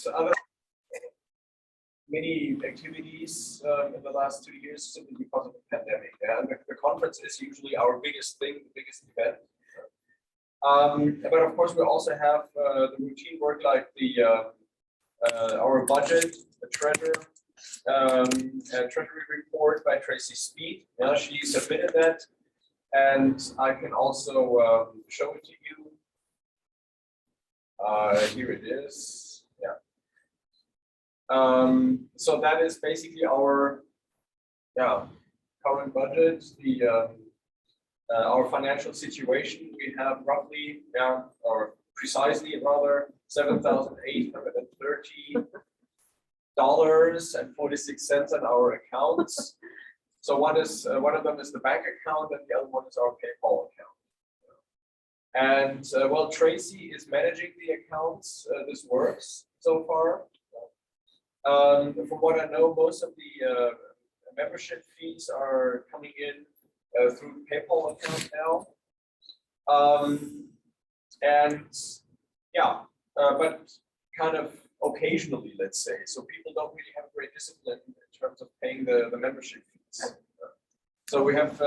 other many activities in the last 2 years simply because of the pandemic. And the conference is usually our biggest thing, the biggest event. But of course, we also have the routine work like our budget, the treasury report by Tracy Speed. Yeah, she submitted that, and I can also show it to you. Here it is. Yeah. So that is basically our current budget, our financial situation. We have roughly, or precisely rather, $7,830.46 on our accounts. So one of them is the bank account, and the other one is our PayPal account. And well, Tracy is managing the accounts. This works so far. From what I know, most of the membership fees are coming in through the PayPal account now. But kind of occasionally, let's say. So people don't really have great discipline in terms of paying the membership fees. So we have,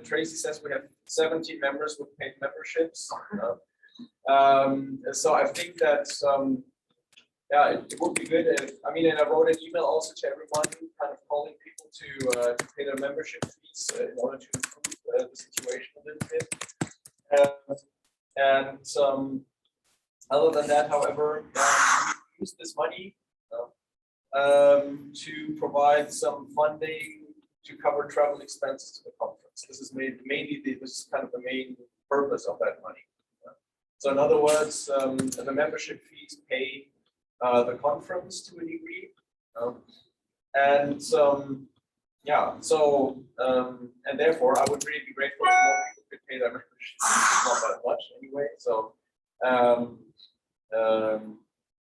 Tracy says we have 17 members with paid memberships. So I think that, it would be good if, I mean, and I wrote an email also to everyone, kind of calling people to pay their membership fees in order to improve the situation a little bit. Other than that, however, we use this money to provide some funding to cover travel expenses to the conference. This is mainly this is kind of the main purpose of that money. So in other words, the membership fees pay the conference to a degree, and therefore I would really be grateful if more people could pay their membership fees. Not that much anyway. So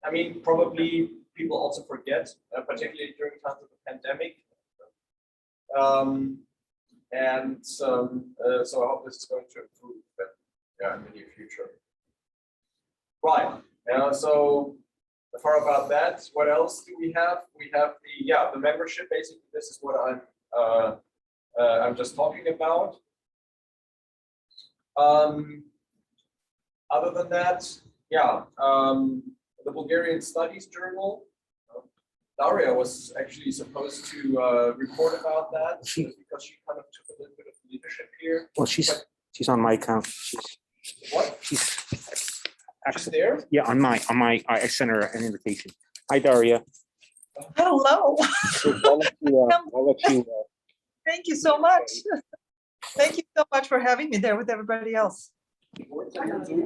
I mean, probably people also forget, particularly during times of the pandemic. So I hope this is going to improve in the near future. Right. So far about that. What else do we have? We have the membership. Basically, this is what I'm just talking about. Other than that, the Bulgarian Studies Journal. Daria was actually supposed to report about that because she kind of took a little bit of leadership here. Well, she's on my account. She's there? Yeah, on my I sent her an invitation. Hi, Daria. Hello. I'll let you. Thank you so much. Thank you so much for having me there with everybody else.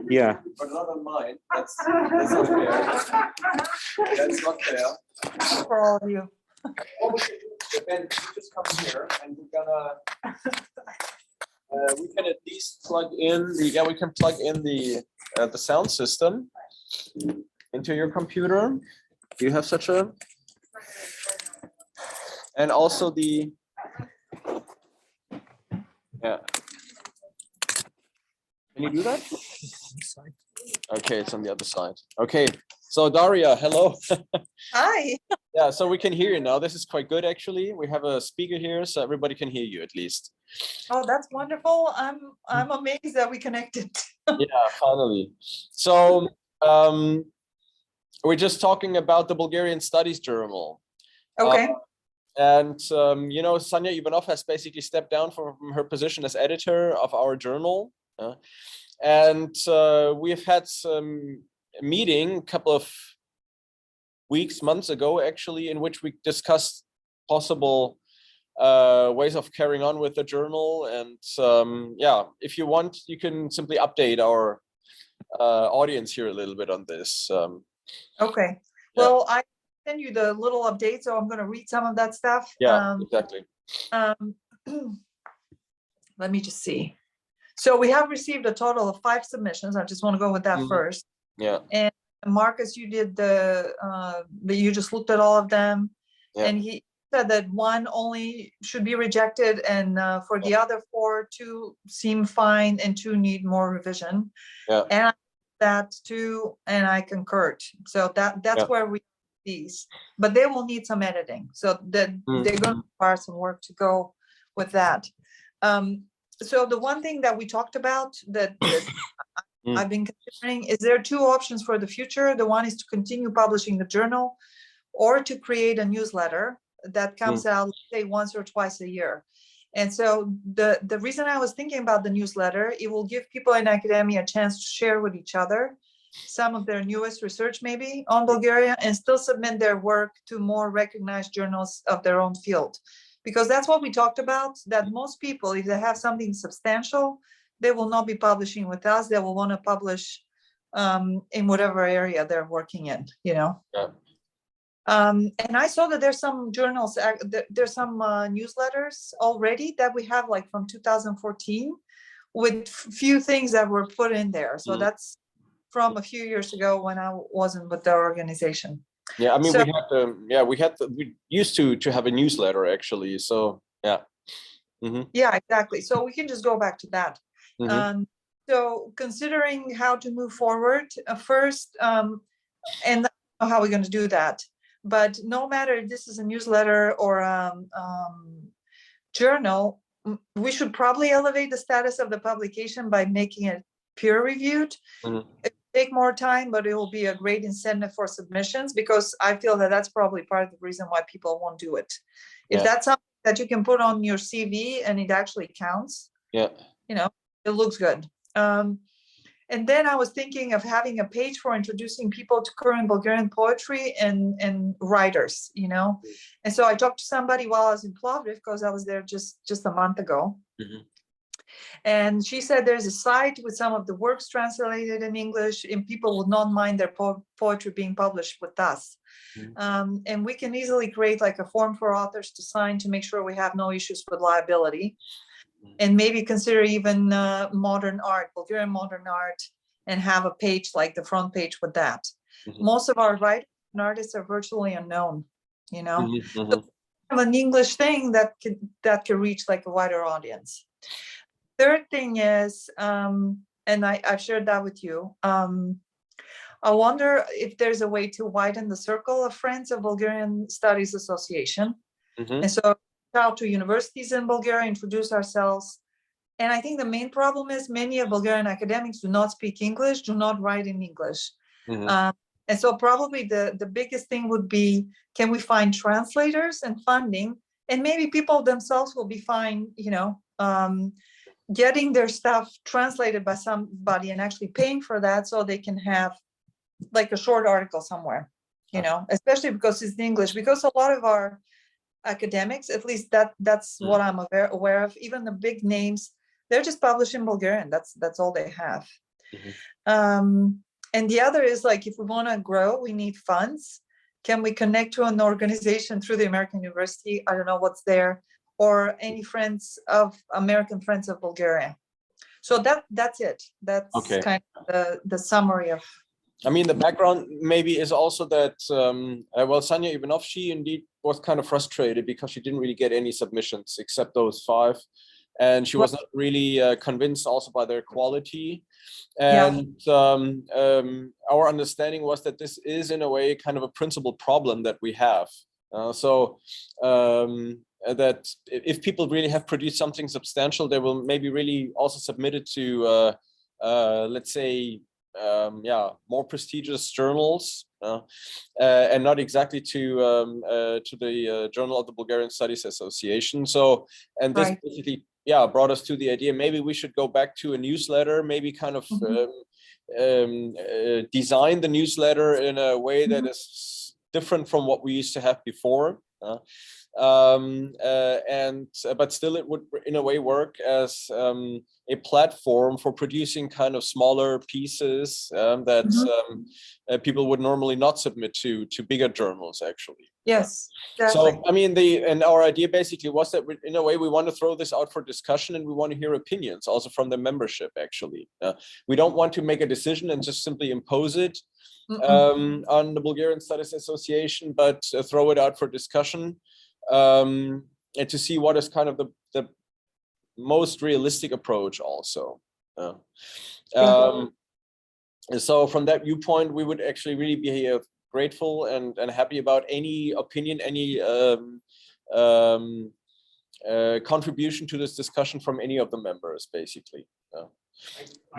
Yeah. But not on mine. That's not fair. That's not fair. For all of you. Then you just come here and we're gonna we can at least plug in we can plug in the sound system into your computer. Do you have such a? And also the Can you do that? Okay, it's on the other side. Okay, so Daria, hello. Hi. Yeah, so we can hear you now. This is quite good, actually. We have a speaker here, so everybody can hear you at least. Oh, that's wonderful. I'm amazed that we connected. Yeah, finally. So we're just talking about the Bulgarian Studies Journal. Okay. You know, Sanya Ivanov has basically stepped down from her position as editor of our journal. We've had some meeting a couple of months ago, actually, in which we discussed possible ways of carrying on with the journal. And if you want, you can simply update our audience here a little bit on this. Okay. Well, I send you the little update, so I'm going to read some of that stuff. Yeah, exactly. Let me just see. So we have received a total of 5 submissions. I just want to go with that first. Yeah. And Marcus, you did you just looked at all of them, and he said that 1 only should be rejected, and for the other 4, 2 seem fine and 2 need more revision. Yeah. And that too, and I concurred. So that's Yeah. where we these, but they will need some editing. So that they're going to require some work to go with that. So the one thing that we talked about that I've been considering is there are two options for the future. The one is to continue publishing the journal, or to create a newsletter that comes out, say, once or twice a year. And so the reason I was thinking about the newsletter, it will give people in academia a chance to share with each other some of their newest research maybe on Bulgaria, and still submit their work to more recognized journals of their own field. Because that's what we talked about, that most people, if they have something substantial, they will not be publishing with us. They will want to publish in whatever area they're working in, you know. Yeah. And I saw that there's some journals, there's some newsletters already that we have, like from 2014, with few things that were put in there. So that's from a few years ago when I wasn't with the organization. Yeah, I mean, So, we used to have a newsletter actually. So yeah. Yeah, exactly. So we can just go back to that. Mm-hmm. So considering how to move forward, first, and I don't know how we're going to do that, but no matter if this is a newsletter or journal, we should probably elevate the status of the publication by making it peer reviewed. It will take more time, but it will be a great incentive for submissions, because I feel that that's probably part of the reason why people won't do it. If that's something that you can put on your CV and it actually counts, you know, it looks good. And then I was thinking of having a page for introducing people to current Bulgarian poetry and writers, you know. And so I talked to somebody while I was in Plovdiv, because I was there just a month ago. And she said there's a site with some of the works translated in English, and people would not mind their poetry being published with us. And we can easily create like a form for authors to sign to make sure we have no issues with liability. And maybe consider even modern art, Bulgarian modern art, and have a page like the front page with that. Most of our writers and artists are virtually unknown, you know. So have an English thing that can reach like a wider audience. Third thing is, and I've shared that with you, I wonder if there's a way to widen the circle of friends of Bulgarian Studies Association. And so out to universities in Bulgaria, introduce ourselves. And I think the main problem is many of Bulgarian academics do not speak English, do not write in English. And so probably the biggest thing would be, can we find translators and funding? And maybe people themselves will be fine, you know, getting their stuff translated by somebody and actually paying for that, so they can have like a short article somewhere, you know, especially because it's in English, because a lot of our academics, at least that's what I'm aware of, even the big names, they're just published in Bulgarian. That's all they have. And the other is like, if we want to grow, we need funds. Can we connect to an organization through the American University? I don't know what's there, or any friends of American Friends of Bulgaria. So that's it. That's kind of the summary of. I mean, the background maybe is also that, well, Sanya Ivanov, she indeed was kind of frustrated because she didn't really get any submissions except those 5. And she was not really convinced also by their quality. And our understanding was that this is in a way kind of a principal problem that we have. That if people really have produced something substantial, they will maybe really also submit it to, let's say, more prestigious journals, and not exactly to the Journal of the Bulgarian Studies Association. So, and this basically, brought us to the idea, maybe we should go back to a newsletter, maybe kind of design the newsletter in a way that is different from what we used to have before. But still it would in a way work as a platform for producing kind of smaller pieces that people would normally not submit to bigger journals actually. Yes, exactly. So I mean, and our idea basically was that in a way we want to throw this out for discussion, and we want to hear opinions also from the membership actually. We don't want to make a decision and just simply impose it on the Bulgarian Studies Association, but throw it out for discussion, and to see what is kind of the most realistic approach also. So from that viewpoint, we would actually really be grateful and happy about any opinion, any contribution to this discussion from any of the members, basically.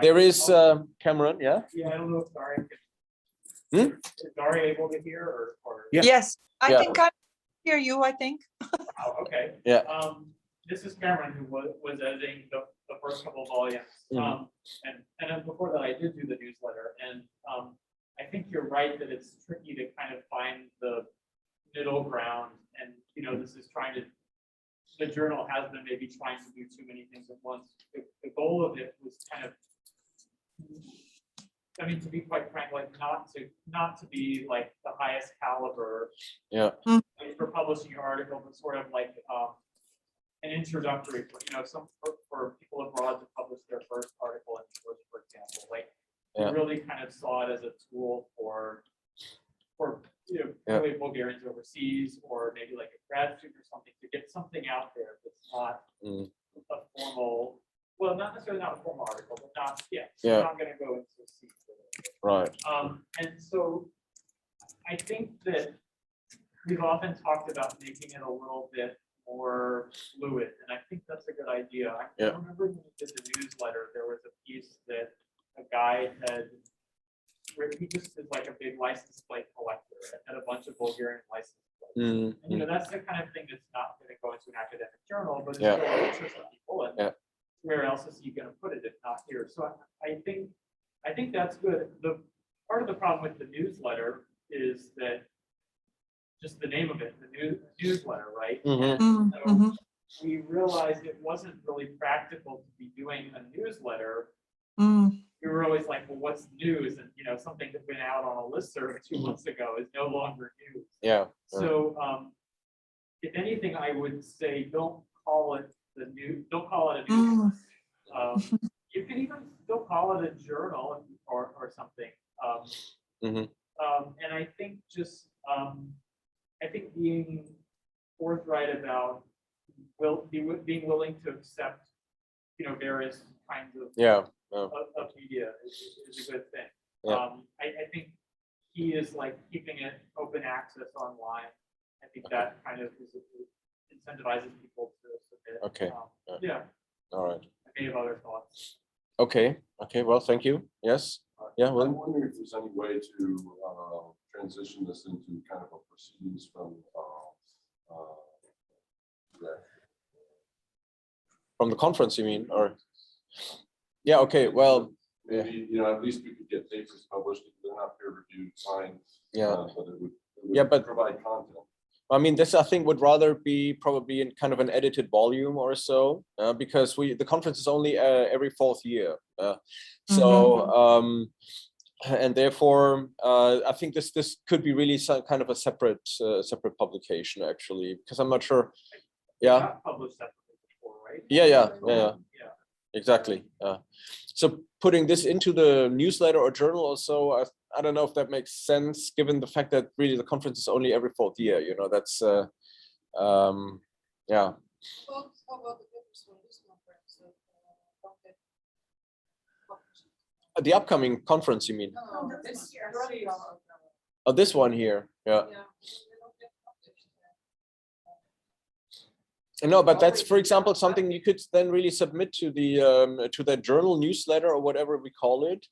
There is Cameron, yeah? Yeah, I don't know if Daria Hmm? is Daria able to hear or? Yeah. Yes, I Yeah. think I hear you, I think. Oh, okay. Yeah. This is Cameron who was editing the first couple of volumes. Mhm. And then before that, I did do the newsletter, and I think you're right that it's tricky to kind of find the middle ground. And, you know, this is trying to, the journal has been maybe trying to do too many things at once. The goal of it was kind of, I mean, to be quite frank, like not to be like the highest caliber Yeah. for publishing your article, but sort of like an introductory, you know, for people abroad to publish their first article in English, for example. Like, Yeah. we really kind of saw it as a tool for you know, Yeah. really Bulgarians overseas, or maybe like a grad student or something, to get something out there that's not Mm. a formal, well, not necessarily not a formal article, but not, yeah, Yeah. you're not gonna go into C. Right. And so I think that we've often talked about making it a little bit more fluid, and I think that's a good idea. I Yeah. remember when we did the newsletter, there was a piece that a guy had, where he just is like a big license plate collector and had a bunch of Bulgarian license plates. Mm. And, you know, that's the kind of thing that's not gonna go into an academic journal, but it's Yeah. still of interest to people, and Yeah. where else is he gonna put it if not here? So I think that's good. The part of the problem with the newsletter is that just the name of it, the newsletter, right? Mhm. Mm, So mhm. we realized it wasn't really practical to be doing a newsletter. Mm, We were always like, well, what's news? And, you know, something that went out on a listserv 2 months ago is no longer news. Yeah. So if anything, I would say, don't call it don't call it a mm, newsletter. You can even still call it a journal or something. Mhm. And I think just, I think being forthright about being willing to accept, you know, various kinds of Yeah. of media is a good thing. Yeah. I think he is like keeping it open access online. I think that kind of incentivizes people to submit. Okay. Yeah, All right. I may have other thoughts. Okay. Okay. Well, thank you. Yes. Yeah. I'm Well. wondering if there's any way to transition this into kind of a proceedings from From the conference, you mean, or? Yeah. Okay. Well. Yeah. maybe, you know, at least we could get papers published. They're not peer reviewed, fine. Yeah. But it would Yeah, but- provide content. I mean, this I think would rather be probably in kind of an edited volume or so, because the conference is only every 4th year. So and therefore I think this could be really some kind of a separate publication actually, because I'm not sure. Yeah. Not published separately before, right? Yeah. Exactly. So putting this into the newsletter or journal also, I don't know if that makes sense, given the fact that really the conference is only every 4th year. You know, that's yeah. How about the papers from this conference? The upcoming conference, you mean? No, this year. Oh, this one here. Yeah. No, but that's, for example, something you could then really submit to the journal newsletter or whatever we call it,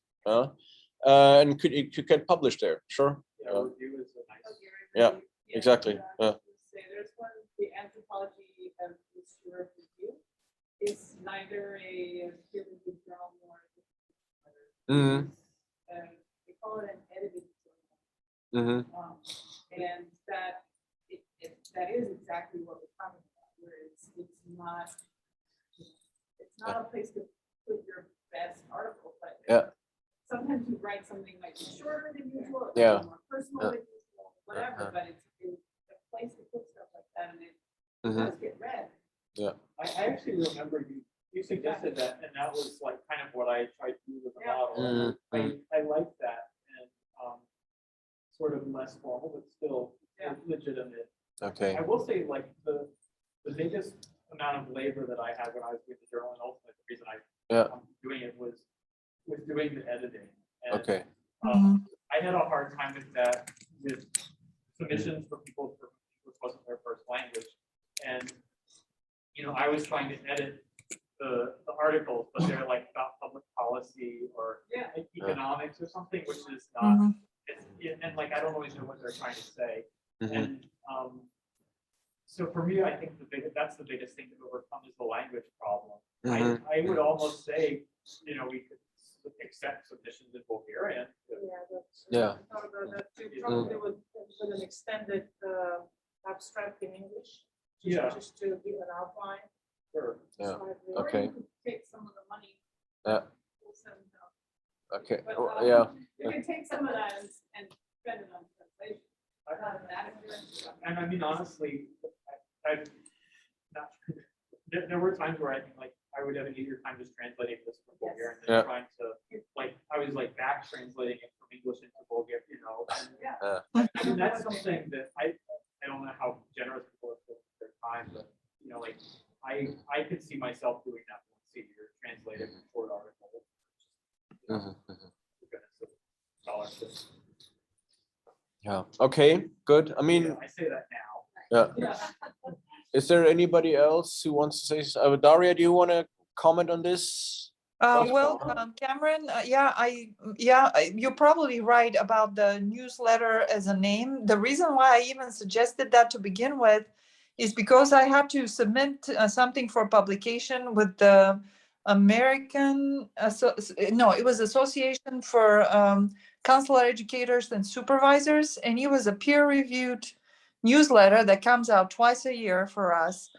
and you could get published there. Sure. Yeah, review is a nice. Yeah, exactly. Yeah. Say there's one, the anthropology of this Europe review is neither a peer reviewed journal nor Mhm. they call it an edited journal. Mm-hmm. And that that is exactly what we're talking about, where it's not a place to put your best article, but Yeah. sometimes you write something might be shorter than usual, it might Yeah. be more personal Yeah. than usual, whatever, but it's a place to put stuff like that, and it Mhm. does get read. I actually remember you suggested that, and that was like kind of what I tried to do with the Yeah. model. Mhm. I like that, and sort of less formal, but still Yeah. legitimate. Okay. I will say, like, the biggest amount of labor that I had when I was doing the journal, and ultimately the reason Yeah. I'm doing it was doing the editing. And And, Okay. I had a hard time with that, with submissions for people which wasn't their first language. And, you know, I was trying to edit the articles, but they're like about public policy or economics or something, which is not, and like, I don't always know what they're trying to say. And so for me, I think that's the biggest thing to overcome is the language problem. I would almost say, you know, we could accept submissions in Bulgarian. Yeah. I thought about that too. Probably with an extended abstract in English. Just to give an outline. Sure. Yeah. Or Okay. you could take some of the money. Yeah. We'll send it out. Okay. But, Yeah. You can take some of that and spend it on translation. And I mean, honestly, I've not, there were times where I think like I would have an easier time just translating this from Bulgarian than trying to, like, I was like back translating it from English into Bulgarian, you know. And, I mean, that's something that I don't know how generous people are with their time, but, you know, like, I could see myself doing that once a year, translating a short article. Scholarships. Yeah. Okay. Good. I mean, I say that now. yeah. Is there anybody else who wants to say? Daria, do you want to comment on this? Cameron, you're probably right about the newsletter as a name. The reason why I even suggested that to begin with is because I had to submit something for publication with the American, it was Association for Counselor Educators and Supervisors, and it was a peer-reviewed newsletter that comes out twice a year for us.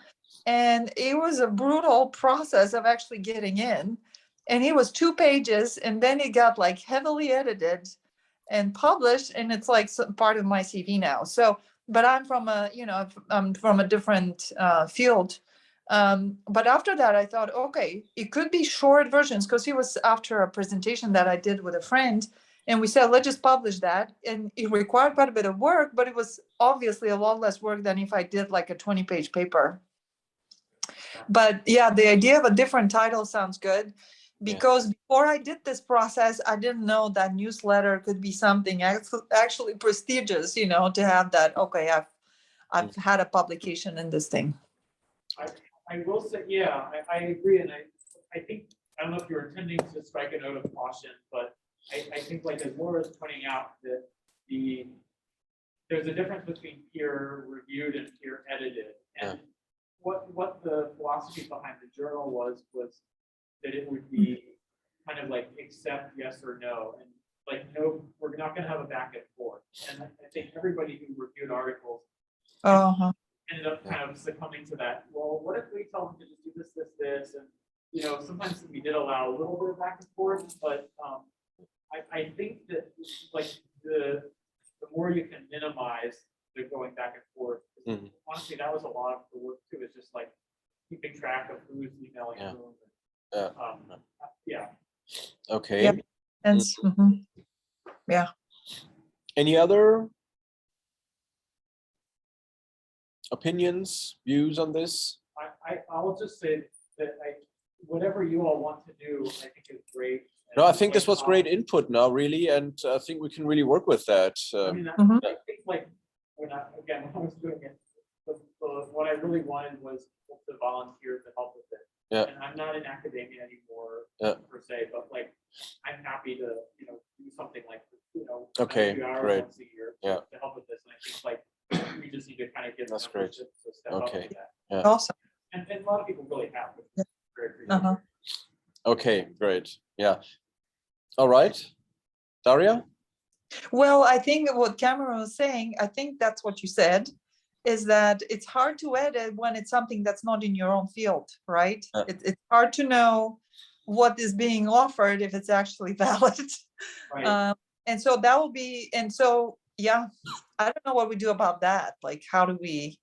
And it was a brutal process of actually getting in. And it was 2 pages, and then it got like heavily edited and published, and it's like part of my CV now. So, but I'm from a different field. But after that, I thought, okay, it could be short versions, because it was after a presentation that I did with a friend, and we said, let's just publish that. And it required quite a bit of work, but it was obviously a lot less work than if I did like a 20-page paper. But yeah, the idea of a different title sounds good, because before I did this process, I didn't know that newsletter could be something actually prestigious, you know, to have that. Okay, I've had a publication in this thing. I will say, I agree, and I think, I don't know if you're intending to strike a note of caution, but I think, like, as Laura is pointing out, that there's a difference between peer reviewed and peer edited, and what the philosophy behind the journal was that it would be kind of like accept yes or no, and like, no, we're not going to have a back and forth. And I think everybody who reviewed articles ended up kind of succumbing to that. Well, what if we tell them to just do this, and, you know, sometimes we did allow a little bit of back and forth, but I think that, like, the more you can minimize the going back and forth, honestly, that was a lot of the work too, is just like keeping track of who's emailing whom. Okay. Yeah. And Any other opinions, views on this? I'll just say that whatever you all want to do, I think is great. No, I think this was great input now, really, and I think we can really work with that. I mean, I think, like, when I was doing it, what I really wanted was to volunteer to help with it. Yeah. And I'm not in academia anymore per se, but like, I'm happy to, you know, do something like, you know, a few hours great. once a year to help with this. And I think, like, we just need to kind of get That's the great. membership to step up with that. awesome. And a lot of people really have. Which is very appreciated. Okay, great. Yeah. All right. Daria? Well, I think what Cameron was saying, I think that's what you said, is that it's hard to edit when it's something that's not in your own field, right? It's hard to know what is being offered if it's actually valid. Right. And so that will be, and so, yeah, I don't know what we do about that. Like, how do we,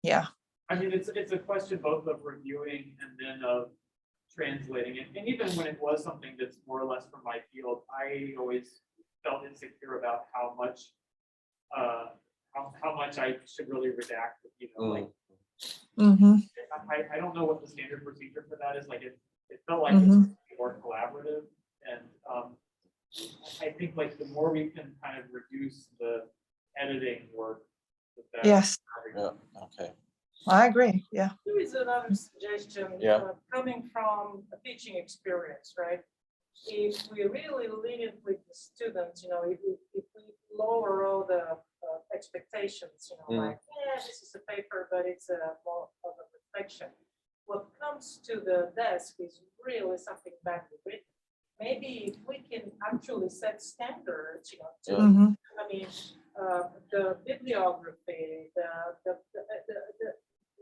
I mean, it's a question both of reviewing and then of translating it. And even when it was something that's more or less from my field, I always felt insecure about how much I should really redact, you know, like, I don't know what the standard procedure for that is. Like, it felt like it's more collaborative, and I think like the more we can kind of reduce the editing work, the better. Yes, Yeah, okay. I agree. Yeah. There is another suggestion. Yeah. Coming from a teaching experience, right? If we really lenient with the students, if we lower all the expectations, like, yeah, this is a paper, but it's a more of a reflection. What comes to the desk is really something badly written. Maybe if we can actually set standards, to, Mhm. I mean, the bibliography,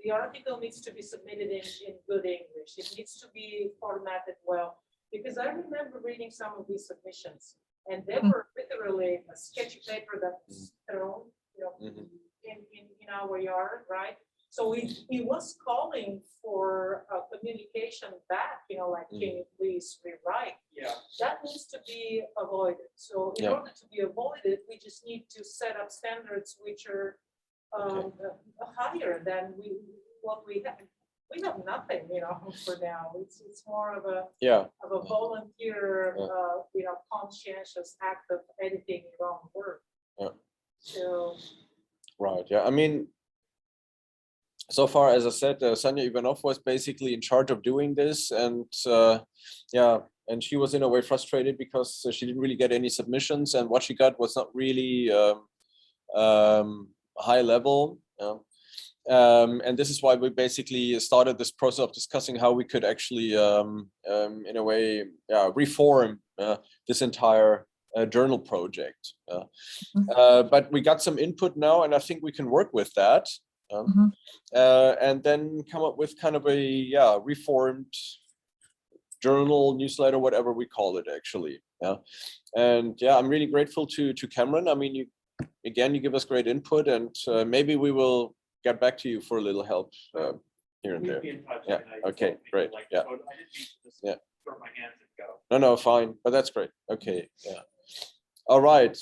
the article needs to be submitted in good English. It needs to be formatted well. Because I remember reading some of these submissions, and they were literally a sketchy paper that was thrown, in our yard, right? So he was calling for a communication back, like, can you please rewrite? Yeah. That needs to be avoided. So in Yeah. order to be avoided, we just need to set up standards which are higher than what we have. We have nothing, for now. It's more of a volunteer, conscientious act of editing your own work. Yeah. So. Right, yeah, I mean, so far, as I said, Sanya Ivanov was basically in charge of doing this, and yeah, and she was in a way frustrated because she didn't really get any submissions, and what she got was not really high level. And this is why we basically started this process of discussing how we could actually, in a way, reform this entire journal project. But we got some input now, and I think we can work with that. And then come up with kind of a reformed journal, newsletter, whatever we call it, actually. And yeah, I'm really grateful to Cameron. I mean, you give us great input, and maybe we will get back to you for a little help here and there. We'd be in touch. Yeah, I mean, I okay, told people, great, like, yeah. so I didn't mean to just Yeah. throw my hands and go. No, fine, but that's great. Okay, yeah. All right.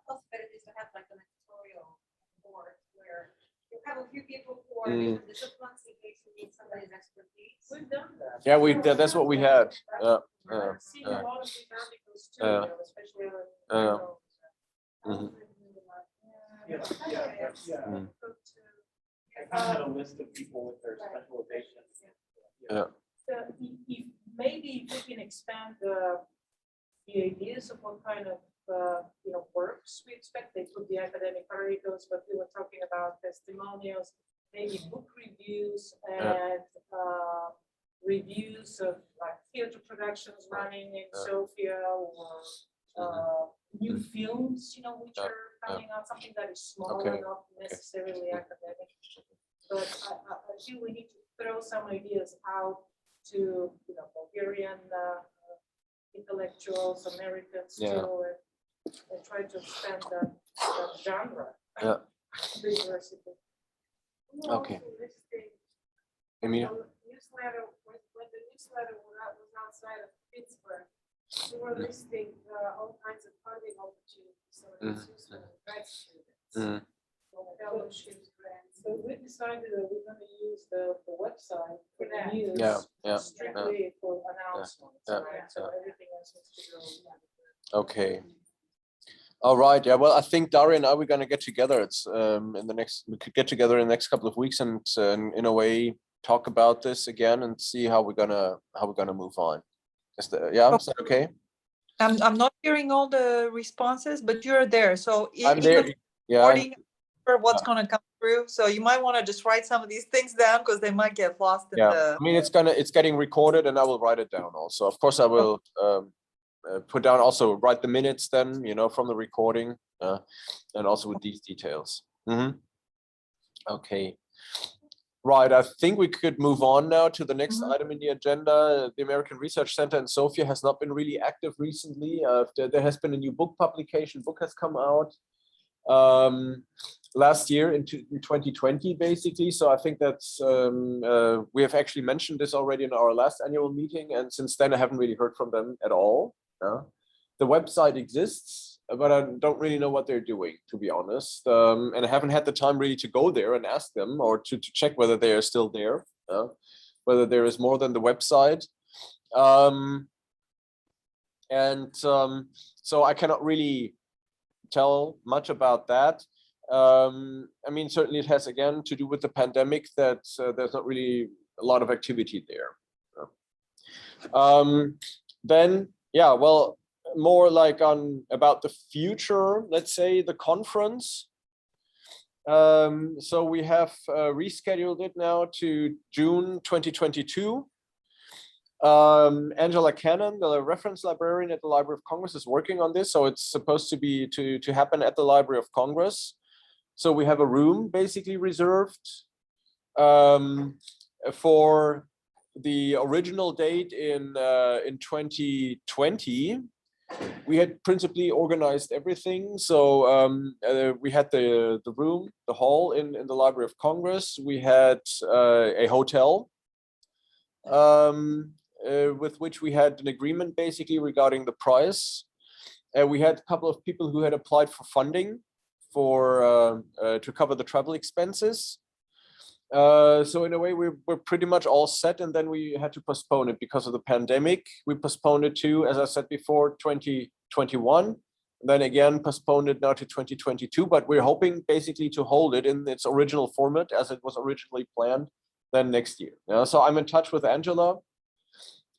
Possibilities to have like an editorial board where you have a few people who are different disciplines in case you need somebody's expertise. We've done that. Yeah, that's what we had. I've seen a lot of these articles too, especially on. Yeah. I kind of had a list of people with their specializations. Yeah. Maybe if we can expand the ideas of what kind of works we expect. They could be academic articles, but we were talking about testimonials, maybe book reviews and reviews of like theater productions running in Sofia, or new films, which are coming out, something that is smaller, not necessarily academic. But I feel we need to throw some ideas out to Bulgarian intellectuals, Americans too, and try to expand that genre. Diversity. Okay. I mean, Newsletter, when the newsletter was outside of Pittsburgh, we were listing all kinds of funding opportunities. So it's useful for grad students, fellowships, grants. So we decided that we're going to use the website for the news strictly for announcements. Right? So everything else needs to go. Okay. All right. Yeah. Well, I think Daria and I we're gonna get together. It's we could get together in the next couple of weeks and in a way talk about this again and see how we're gonna move on. Is that okay? I'm not hearing all the responses, but you're there. So I'm there. Yeah. For what's going to come through. So you might want to just write some of these things down because they might get lost in the. I mean, it's getting recorded, and I will write it down also. Of course, I will put down also write the minutes then, from the recording, and also with these details. Okay. Right, I think we could move on now to the next item in the agenda. The American Research Center in Sofia has not been really active recently. There has been a new book publication. Book has come out last year in 2020, basically. So I think that's we have actually mentioned this already in our last annual meeting, and since then I haven't really heard from them at all. The website exists, but I don't really know what they're doing, to be honest. And I haven't had the time really to go there and ask them or to check whether they are still there, whether there is more than the website. And so I cannot really tell much about that. I mean, certainly it has again to do with the pandemic that there's not really a lot of activity there. Then, yeah, well, more like on about the future, let's say the conference. So we have rescheduled it now to June 2022. Angela Cannon, the reference librarian at the Library of Congress, is working on this. So it's supposed to be to happen at the Library of Congress. So we have a room basically reserved for the original date in 2020. We had principally organized everything. So we had the room, the hall in the Library of Congress. We had a hotel with which we had an agreement basically regarding the price. We had a couple of people who had applied for funding for to cover the travel expenses. So in a way, we're pretty much all set, and then we had to postpone it because of the pandemic. We postponed it to, as I said before, 2021. Then again, postponed it now to 2022. But we're hoping basically to hold it in its original format as it was originally planned then next year. Yeah, so I'm in touch with Angela,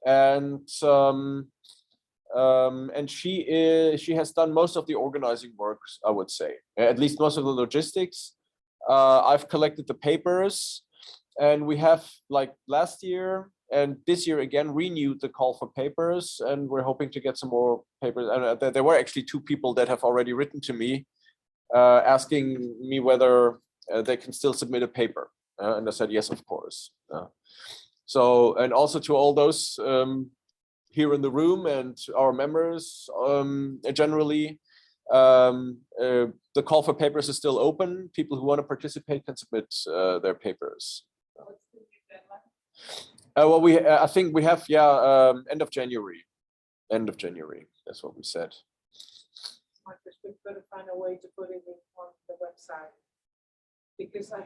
and she has done most of the organizing work, I would say, at least most of the logistics. I've collected the papers, and we have, like last year and this year again, renewed the call for papers, and we're hoping to get some more papers. And there were actually 2 people that have already written to me asking me whether they can still submit a paper. And I said, yes, of course. So, and also to all those here in the room and our members generally, the call for papers is still open. People who want to participate can submit their papers. Well, I think we have, yeah, end of January. End of January. That's what we said. Marcus, we've got to find a way to put it on the website. Because I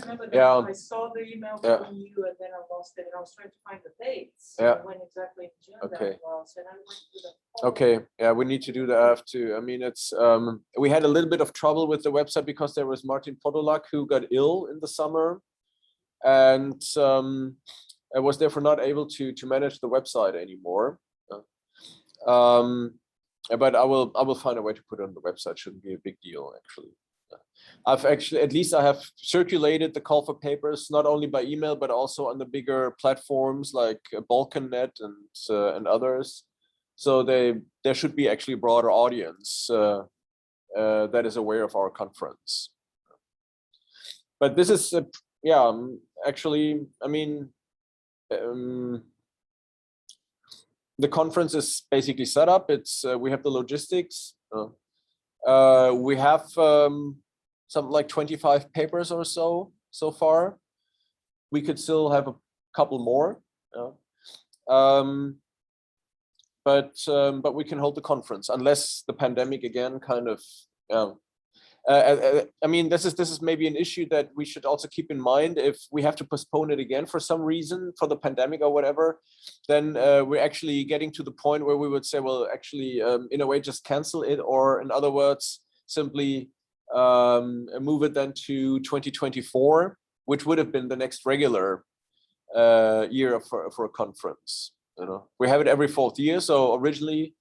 remember that Yeah. I saw the email Yeah. from you and then I lost it and I was trying to find the dates. Yeah. When exactly in June Okay. that was, and I went through the whole. Okay, yeah, we need to do that. I have to. I mean, it's we had a little bit of trouble with the website because there was Martin Podolak who got ill in the summer, and I was therefore not able to manage the website anymore. But I will find a way to put it on the website. Shouldn't be a big deal, actually. I've actually, at least I have circulated the call for papers, not only by email, but also on the bigger platforms like BalkanNet and others. So there should be actually a broader audience that is aware of our conference. But this is, yeah, actually, I mean, the conference is basically set up. It's we have the logistics. We have something like 25 papers or so far. We could still have a couple more. But we can hold the conference unless the pandemic again kind of. I mean, this is maybe an issue that we should also keep in mind. If we have to postpone it again for some reason, for the pandemic or whatever, then we're actually getting to the point where we would say, well, actually, in a way, just cancel it, or in other words, simply move it then to 2024, which would have been the next regular year for a conference. You know, we have it every 4th year. So originally it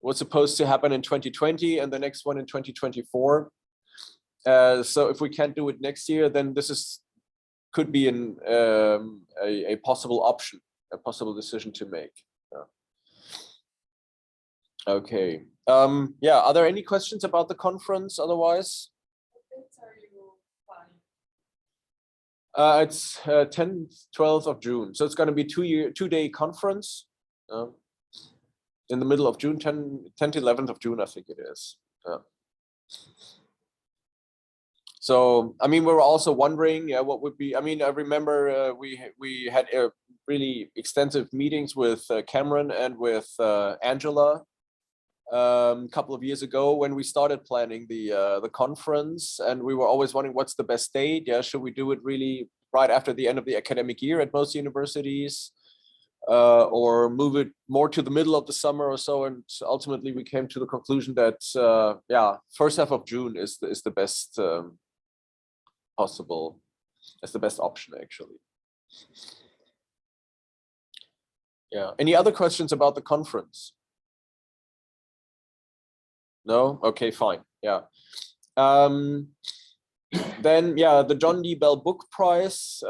was supposed to happen in 2020 and the next one in 2024. So if we can't do it next year, then this could be a possible option, a possible decision to make. Okay. Yeah. Are there any questions about the conference otherwise? It's 10th, 12th of June. So it's going to be 2-day conference in the middle of June, 10th, 11th of June, I think it is. So, I mean, we were also wondering, what would be, I mean, I remember we had really extensive meetings with Cameron and with Angela a couple of years ago when we started planning the conference, and we were always wondering what's the best date. Yeah, should we do it really right after the end of the academic year at most universities, or move it more to the middle of the summer or so. And ultimately we came to the conclusion that, yeah, first half of June is the best possible, is the best option actually. Yeah, any other questions about the conference? No? Okay, fine, yeah. Then, yeah, the John D. Bell Book Prize,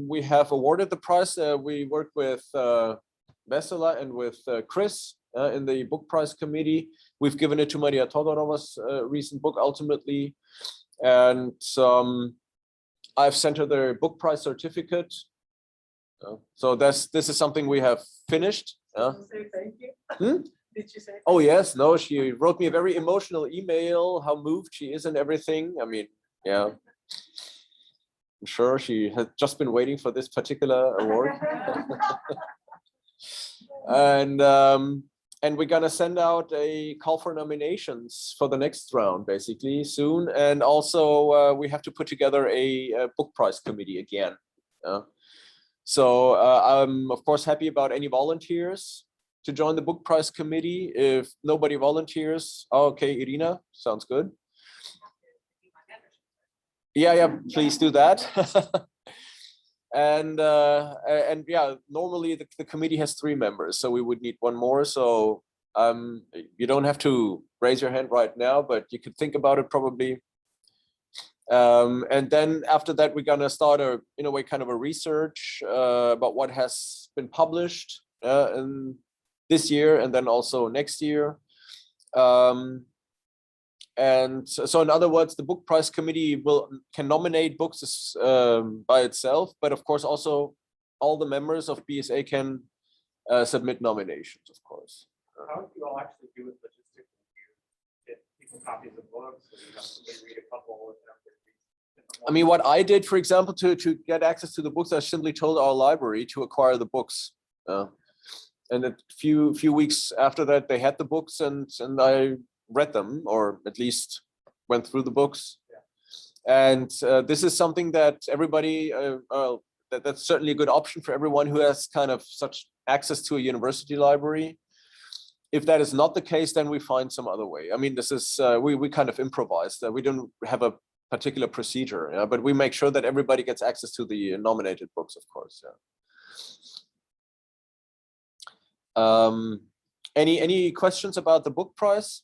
we have awarded the prize. We worked with Vesela and with Chris in the book prize committee. We've given it to Maria Todorova's recent book, ultimately. And I've sent her the book prize certificate. So this is something we have finished. Say thank you. Did you say? Oh, yes, no, she wrote me a very emotional email, how moved she is and everything. I mean, yeah. I'm sure she has just been waiting for this particular award. And we're gonna send out a call for nominations for the next round, basically, soon. And also we have to put together a book prize committee again. So I'm of course happy about any volunteers to join the book prize committee. If nobody volunteers, okay, Irina, sounds good. Yeah, please do that. And yeah, normally the committee has 3 members, so we would need 1 more. So you don't have to raise your hand right now, but you could think about it probably. And then after that, we're gonna start in a way kind of a research about what has been published in this year and then also next year. And so in other words, the book prize committee can nominate books by itself, but of course also all the members of BSA can submit nominations, of course. How do you all actually do it logistically? You get people copies of books, or you have somebody read a couple? I mean, what I did, for example, to get access to the books, I simply told our library to acquire the books. And a few weeks after that, they had the books, and I read them, or at least went through the books. Yeah. And this is something that everybody, that's certainly a good option for everyone who has kind of such access to a university library. If that is not the case, then we find some other way. I mean, this is, we kind of improvised. We don't have a particular procedure, yeah, but we make sure that everybody gets access to the nominated books, of course. Yeah. Any questions about the book prize?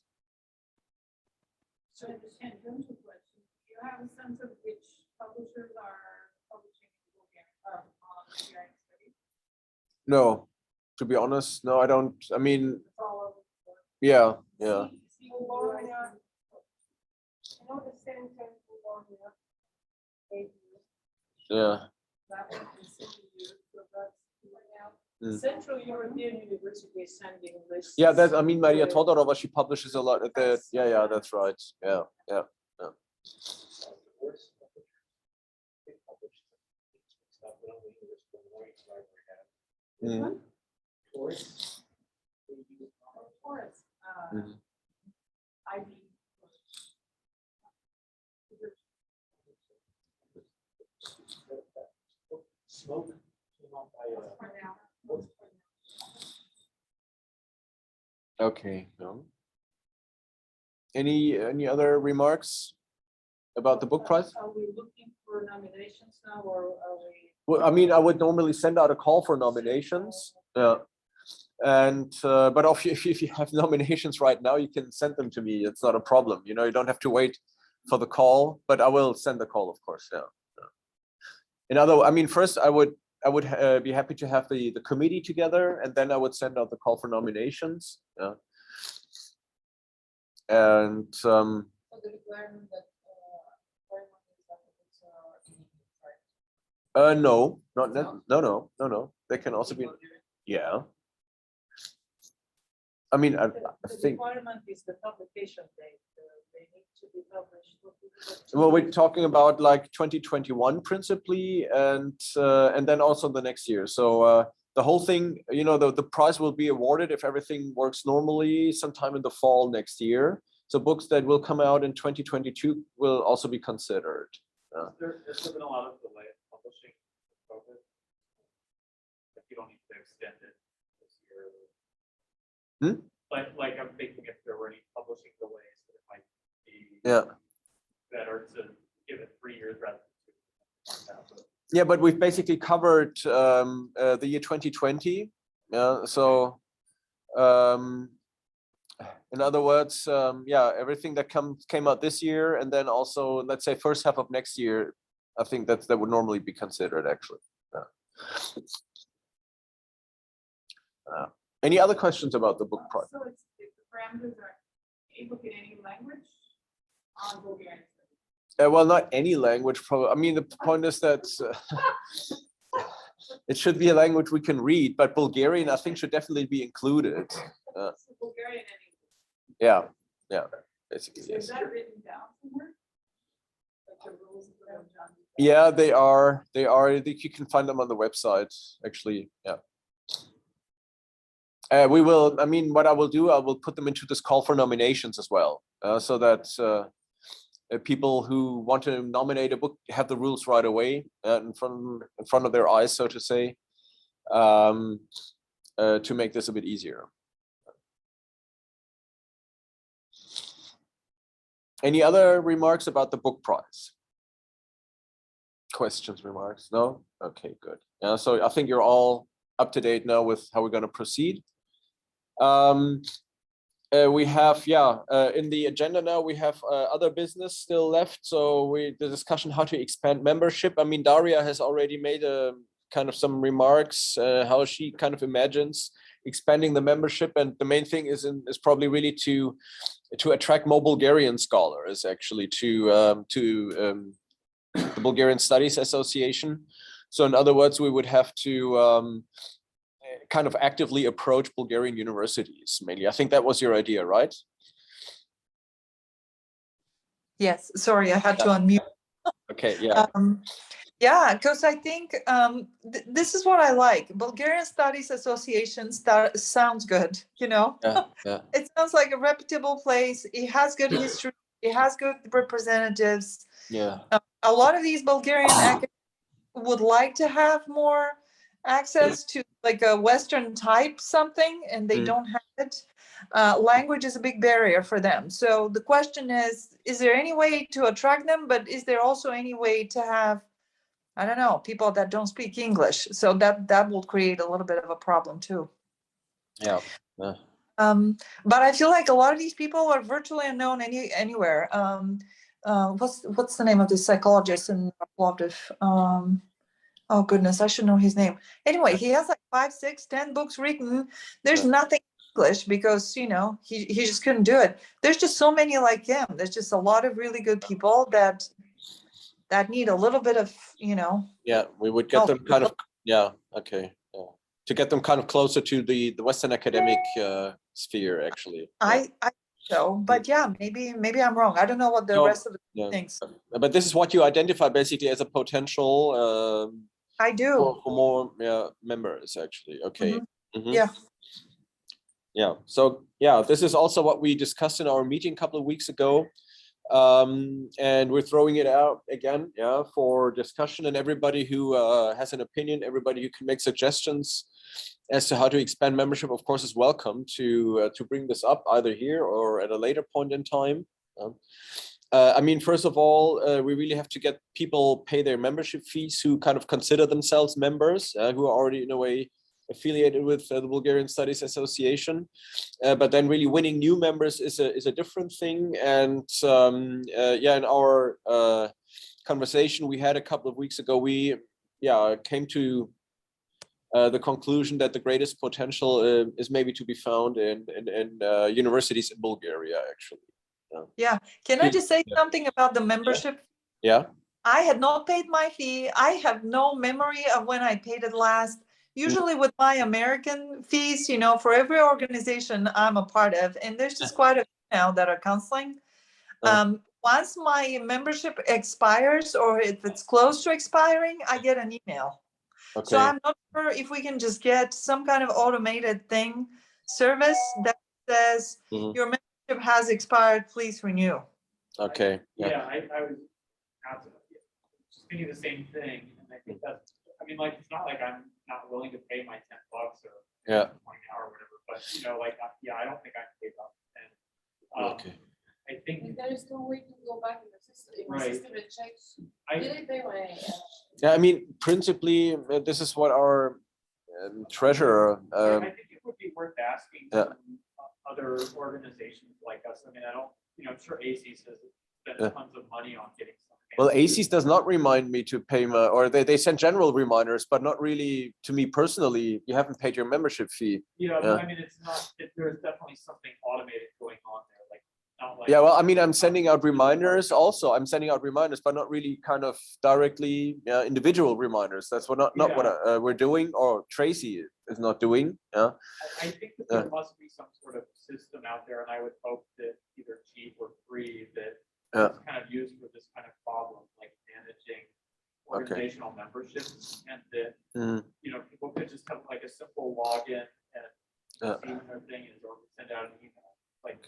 So in terms of questions, do you have a sense of which publishers are publishing the book on sharing studies? No, to be honest, no, I don't. I mean, It's all over the board. yeah. I know the Center for Bologna. Yeah. That one is CEU, so that's coming out. Mm. Central European University is sending lists. Yeah, that's, I mean, Maria with- Todorova, she publishes a lot at that. Yeah, that's right. Yeah. Mm. Forest. Mhm. IB. Smoke. For now. Okay. No. Any other remarks about the book prize? Are we looking for nominations now, or are we? Well, I mean, I would normally send out a call for nominations. Yeah. And but if you have nominations right now, you can send them to me. It's not a problem. You know, you don't have to wait for the call, but I will send the call, of course. Yeah. I mean, first I would be happy to have the committee together, and then I would send out the call for nominations. Yeah. And So the requirement that everyone is that the books are in English, right? no, no. They can also be, yeah. I mean, I The think, requirement is the publication date. They need to be published. well, we're talking about like 2021 principally, and then also the next year. So the whole thing, you know, the prize will be awarded if everything works normally sometime in the fall next year. So books that will come out in 2022 will also be considered. There's been a lot of delay in publishing COVID. If you don't need to extend it this year. Hmm? Like I'm thinking if there were any publishing delays, that it might be Yeah. better to give it 3 years rather than 2. Yeah, but we've basically covered the year 2020. Yeah, so in other words, yeah, everything that came out this year, and then also let's say first half of next year, I think that would normally be considered actually. Yeah. Any other questions about the book project? So it's, if the parameters are able in any language on Bulgarian. Well, not any language. Probably. I mean, the point is that it should be a language we can read, but Bulgarian, I think, should definitely be included. So Bulgarian and English. Yeah, yeah, basically. So is Yes. that written down somewhere? Like the rules of the John? Yeah, they are. They are. I think you can find them on the website. Actually, yeah. We will. I mean, what I will do, I will put them into this call for nominations as well, so that people who want to nominate a book have the rules right away in front of their eyes, so to say, to make this a bit easier. Any other remarks about the book prize? Questions, remarks? No? Okay, good. So I think you're all up to date now with how we're going to proceed. We have, in the agenda now, we have other business still left. So the discussion how to expand membership. I mean, Daria has already made a kind of some remarks, how she kind of imagines expanding the membership. And the main thing is probably really to attract more Bulgarian scholars actually to the Bulgarian Studies Association. So in other words, we would have to kind of actively approach Bulgarian universities mainly. I think that was your idea, right? Yes, sorry, I had to unmute. Okay, yeah. Yeah, because I think this is what I like. Bulgarian Studies Association sounds good, you know? Yeah. It sounds like a reputable place. It has good history. It has good representatives. Yeah. A lot of these Bulgarian academics would like to have more access to like a Western type something, and they don't have it. Language is a big barrier for them. So the question is there any way to attract them? But is there also any way to have, I don't know, people that don't speak English? So that will create a little bit of a problem too. Yeah. But I feel like a lot of these people are virtually unknown anywhere. What's the name of this psychologist in Plovdiv? Oh goodness, I should know his name. Anyway, he has like 5, 6, 10 books written. There's nothing English because he just couldn't do it. There's just so many like him. There's just a lot of really good people that need a little bit of Yeah, we would get them kind of okay. Yeah. To get them kind of closer to the Western academic sphere, actually. I so, but yeah, maybe I'm wrong. I don't know what the rest of the things. But this is what you identify basically as a potential I do for more members, actually. Okay. Yeah. Yeah. So this is also what we discussed in our meeting a couple of weeks ago. And we're throwing it out again, for discussion, and everybody who has an opinion, everybody who can make suggestions as to how to expand membership, of course, is welcome to bring this up either here or at a later point in time. I mean, first of all, we really have to get people pay their membership fees who kind of consider themselves members, who are already in a way affiliated with the Bulgarian Studies Association, but then really winning new members is a different thing. And in our conversation we had a couple of weeks ago, we came to the conclusion that the greatest potential is maybe to be found in universities in Bulgaria, actually. Yeah. Can I just say something about the membership? Yeah. I had not paid my fee. I have no memory of when I paid it last. Usually with my American fees, for every organization I'm a part of, and there's just quite a few now that are counseling. Once my membership expires, or if it's close to expiring, I get an email. Okay. So I'm not sure if we can just get some kind of automated service that says your membership has expired, please renew. Okay. I was just thinking the same thing, and I think that's. I mean, like, it's not like I'm not willing to pay my $10 or Yeah. 20 an hour or whatever, but you know, like, yeah, I don't think I can pay up. And Okay. I think, And there is no way to go back in the system, Right. and check, I, did I pay my, Yeah, I mean, principally, this is what our treasurer, I think it would be worth asking Yeah. other organizations like us. I mean, I don't, you know, I'm sure ASEEES has Yeah. spent tons of money on getting something. well, ASEEES does not remind me to pay my, or they send general reminders, but not really to me personally. You haven't paid your membership fee. Yeah, Yeah. I mean, it's not, there's definitely something automated going on there, like, not like. Yeah, well, I mean, I'm sending out reminders also. I'm sending out reminders, but not really kind of directly individual reminders. That's what not what we're doing, or Tracy is not doing. Yeah. I think that there must be some sort of system out there, and I would hope that either cheap or free that is kind of used for this kind of problem, like managing organizational memberships, and that, you know, people could just have like a simple login and see when their thing is, or send out an email. Like,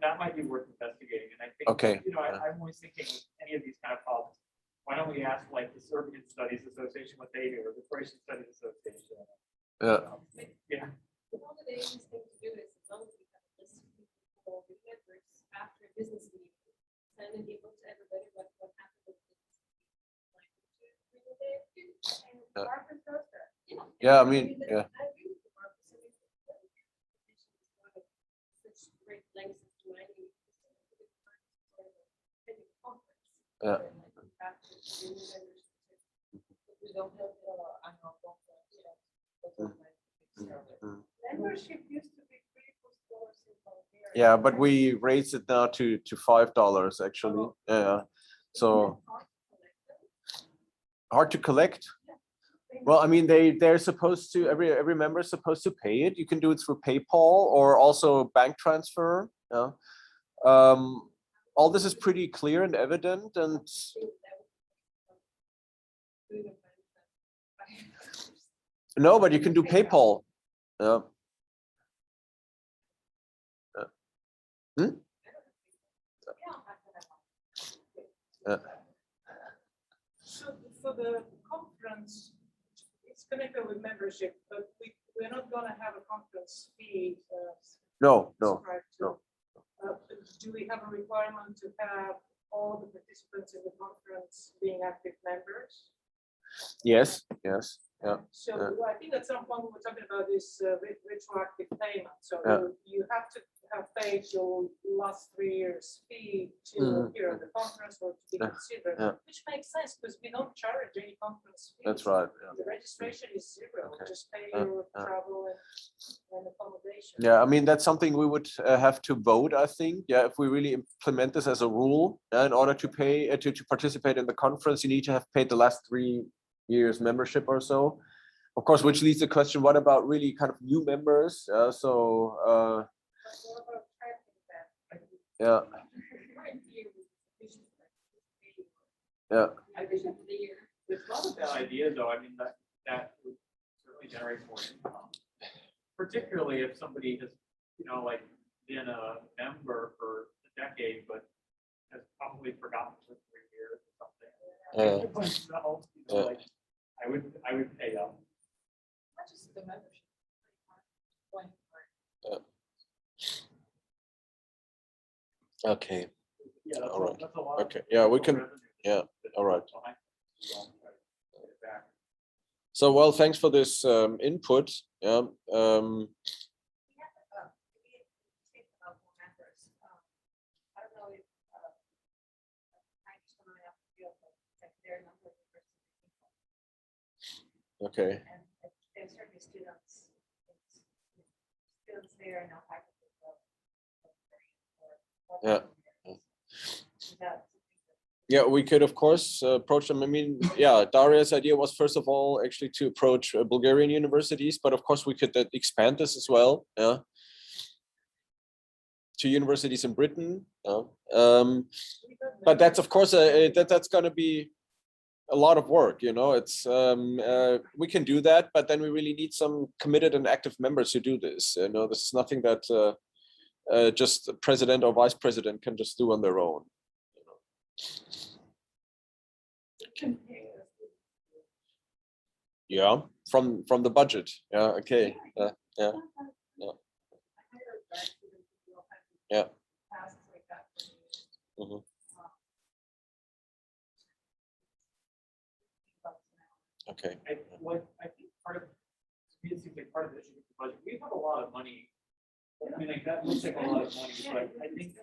that might be worth investigating. And I think, you know, I'm always thinking with any of these kind of problems, why don't we ask like the Serbian Studies Association what they do, or the Croatian Studies Association? Yeah. one of the easiest things to do is, as long as we have a list of people who will be members after a business meeting, sending people to everybody what happened with the business meeting. Like, what they do, and Marcus does that, you know. Yeah, I and mean, I agree with Marcus, I mean, such great lengths to any conference. Yeah. Like, we have to do members, if we don't have, I know, membership used to be free for stores in Bulgaria. Yeah, but we raised it now to $5 actually. Yeah. So hard to collect. Well, I mean, they're supposed to, every member is supposed to pay it. You can do it through PayPal or also bank transfer. Yeah. All this is pretty clear and evident, and no, but you can do PayPal. Yeah. So the conference, it's connected with membership, but we're not gonna have a conference fee. No. subscribed to. Do we have a requirement to have all the participants in the conference being active members? Yes. Yeah. So I think at some point we were talking about this retroactive payment. So you have to have paid your last 3 years fee to appear at the conference or to be considered, which makes sense because we don't charge any conference fees. That's right. The registration is zero. Just pay your travel and accommodation. Yeah, I mean, that's something we would have to vote, I think. Yeah, if we really implement this as a rule, in order to pay to participate in the conference, you need to have paid the last 3 years membership or so. Of course, which leads to the question, what about really kind of new members? Yeah. Yeah. I think it's not a bad idea, though. I mean, that would certainly generate more income, particularly if somebody has, you know, like been a member for a decade, but has probably forgotten for 3 years or something. Myself, you know, like I would pay up. Not just the membership. Okay. Yeah, that's All right. that's a lot. Okay. Yeah, we can. Yeah. All right. So, well, thanks for this input. Yeah. Okay. And certainly students there now. Yeah. Yeah, we could, of course, approach them. I mean, yeah, Daria's idea was, first of all, actually to approach Bulgarian universities, but of course we could expand this as well, yeah, to universities in Britain. But that's, of course, that's going to be a lot of work, you know. It's we can do that, but then we really need some committed and active members to do this. You know, this is nothing that just the president or vice president can just do on their own. Yeah, from the budget. Yeah, okay. Yeah. I hired grad students to do all kinds of Yeah. tasks like that for me. Mhm. Okay. I think part of, to me, it seems like part of the issue with the budget, we have a lot of money. I mean, like, that looks like a lot of money, but I think,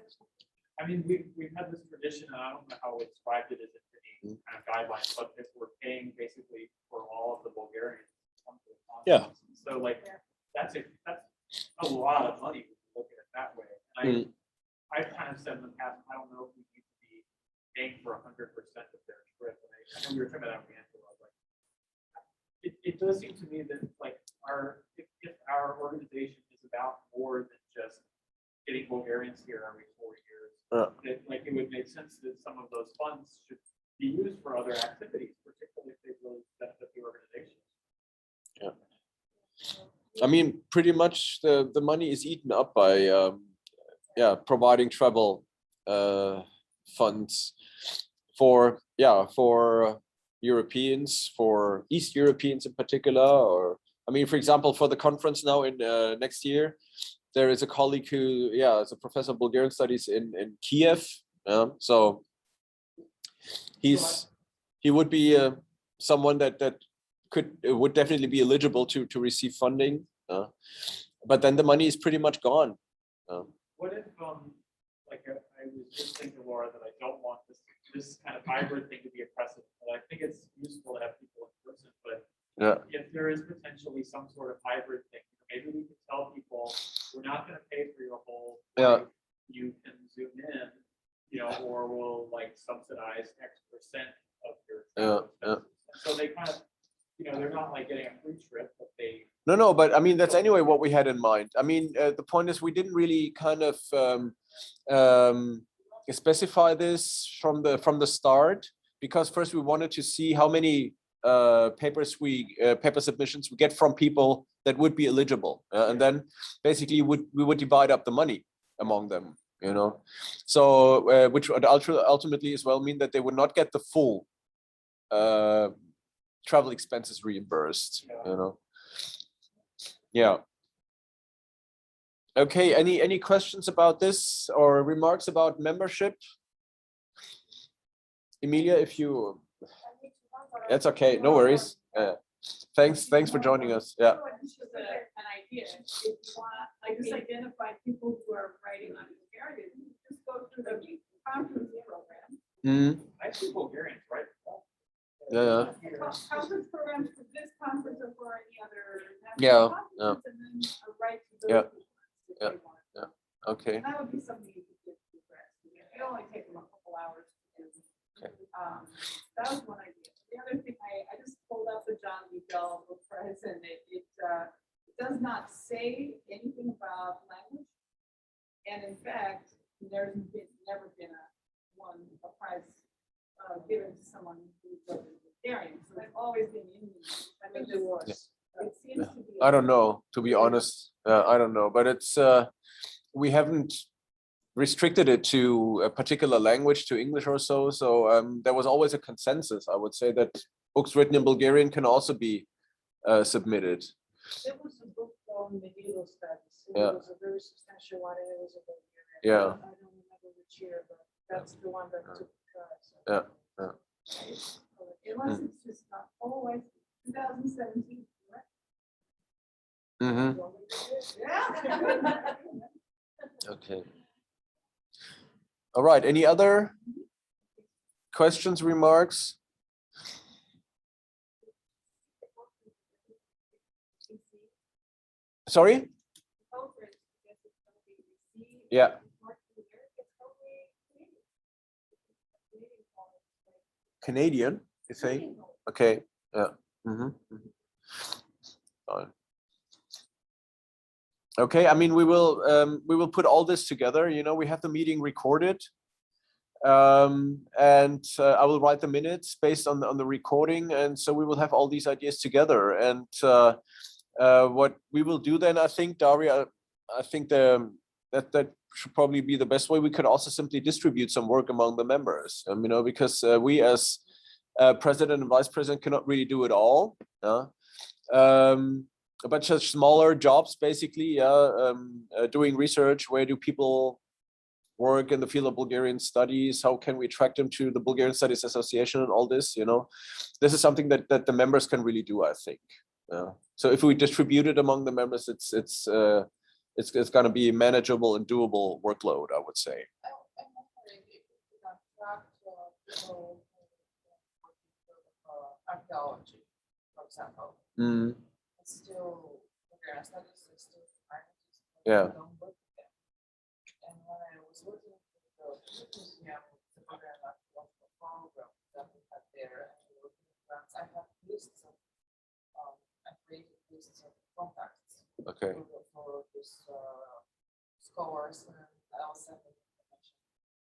I mean, we've had this tradition, and I don't know how we described it as any kind of guidelines, but if we're paying basically for all of the Bulgarians. to come to the Yeah. conference. So like, that's a lot of money, if you look at it that way. And I've kind of said in the past, I don't know if we need to be paying for 100% of their trip. And I know we were talking about that with Angela, like, it does seem to me that like if our organization is about more than just getting Bulgarians here every 4 years, that like it would make sense that some of those funds should be used for other activities, particularly if they really benefit the organization. Yeah. I mean, pretty much the money is eaten up by providing travel funds for Europeans, for East Europeans in particular, or I mean, for example, for the conference now in next year, there is a colleague who is a professor of Bulgarian studies in Kiev. So he would be someone that would definitely be eligible to receive funding, but then the money is pretty much gone. What if like I was just thinking, Laura, that I don't want this kind of hybrid thing to be oppressive, but I think it's useful to have people in person, but if there is potentially some sort of hybrid thing, maybe we can tell people, we're not going to pay for your whole flight. You can zoom in, or we'll like subsidize X% of your travel expenses. So they kind of, they're not like getting a free trip, but they. No, but I mean, that's anyway what we had in mind. I mean, the point is we didn't really kind of specify this from the start, because first we wanted to see how many paper submissions we get from people that would be eligible, and then basically we would divide up the money among them, so which would ultimately as well mean that they would not get the full travel expenses reimbursed. Okay, any questions about this or remarks about membership? Emilia, if you, that's okay, no worries. Thanks for joining us. Yeah. This is an idea. If you want, like, just identify people who are writing on Bulgarian, just go through the conference program. I see Bulgarians, right? Yeah. Conference programs for this conference or for any other. Yeah. And then write to those people if they want. Okay. And that would be something you could give to the rest. It only take them a couple hours to do. Okay. That was one idea. The other thing, I just pulled up the John Miguel prize, and it does not say anything about language. And in fact, there's never been a prize given to someone who's Bulgarian. So they've always been English. I think there was. It seems to be. I don't know, to be honest. I don't know, but it's we haven't restricted it to a particular language, to English or so. So there was always a consensus, I would say, that books written in Bulgarian can also be submitted. There was a book on medieval studies. Yeah. It was a very substantial one, and it was a Bulgarian. Yeah. I don't remember which year, but that's the one that took the prize. Yeah. Unless it's just not always 2017. Mm-hmm. Yeah. Okay. All right. Any other questions, remarks? Sorry? Yeah. Canadian, you say? Okay. Yeah. Fine. Okay. I mean, we will put all this together. We have the meeting recorded, and I will write the minutes based on the recording, and so we will have all these ideas together. And what we will do then, I think, Daria, I think that should probably be the best way. We could also simply distribute some work among the members, because we as president and vice president cannot really do it all. a bunch of smaller jobs, basically, doing research. Where do people work in the field of Bulgarian studies? How can we attract them to the Bulgarian Studies Association and all this, this is something that the members can really do, I think. So if we distribute it among the members, it's going to be a manageable and doable workload, I would say. I'm wondering if we can attract people archaeology, for example. It's still Bulgarian studies, it's still humanities. Yeah. Don't work with them. And when I was looking at the museum, the Bulgarian archaeological program that we had there, and we were looking at grants, I have lists of, I created lists of contacts. Okay. For this scholars, and I'll send them information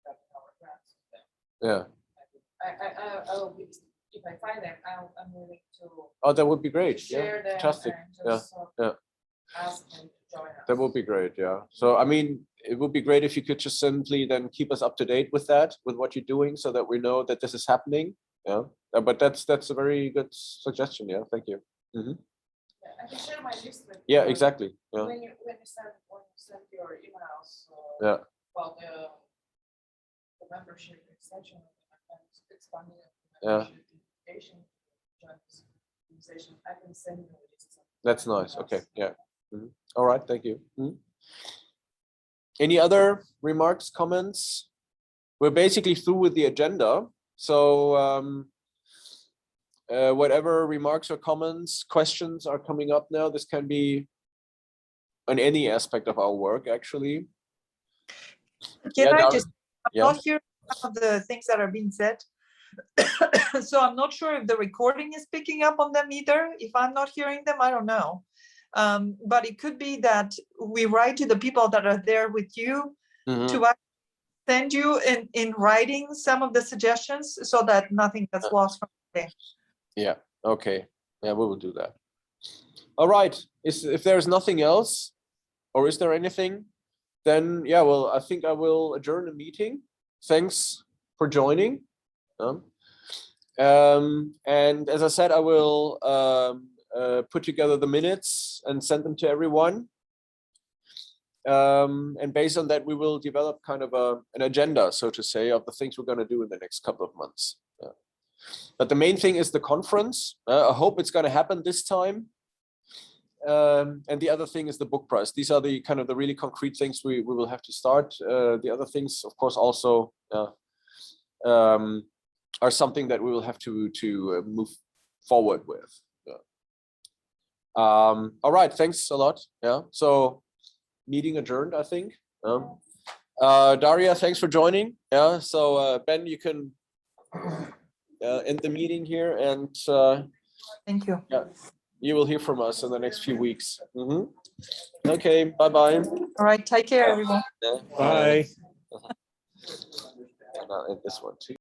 that our grants to them. Yeah. I will be, if I find them, I'm willing to Oh, that would be great. share them Fantastic. and just ask them to join us. That would be great. Yeah. So, I mean, it would be great if you could just simply then keep us up to date with that, with what you're doing, so that we know that this is happening. Yeah. But that's a very good suggestion. Yeah. Thank you. Yeah, I can share my list with Yeah, you. exactly. Yeah. When you send your emails. Yeah. About the membership extension and expanding the Yeah. membership invitation, join this organization, I can send you a list. That's nice. Okay. Yeah. All right. Thank you. Any other remarks, comments? We're basically through with the agenda. So whatever remarks or comments, questions are coming up now. This can be on any aspect of our work, actually. Can I Dar- just, I'm yeah. not hearing some of the things that are being said. So I'm not sure if the recording is picking up on them either. If I'm not hearing them, I don't know. But it could be that we write to the people that are there with you to send you in writing some of the suggestions so that nothing gets lost from there. Yeah. Okay. Yeah, we will do that. All right. If there's nothing else, or is there anything, then yeah, well, I think I will adjourn the meeting. Thanks for joining. And as I said, I will put together the minutes and send them to everyone. And based on that, we will develop kind of an agenda, so to say, of the things we're going to do in the next couple of months. But the main thing is the conference. I hope it's going to happen this time. And the other thing is the book prize. These are the kind of the really concrete things we will have to start. The other things, of course, also are something that we will have to move forward with. All right, thanks a lot. Yeah, so meeting adjourned, I think. Daria, thanks for joining. Yeah, so Ben, you can end the meeting here, and Thank you. yeah, you will hear from us in the next few weeks. Okay, bye-bye. All right, take care, everyone. Yeah, Bye. and I'll end this one too.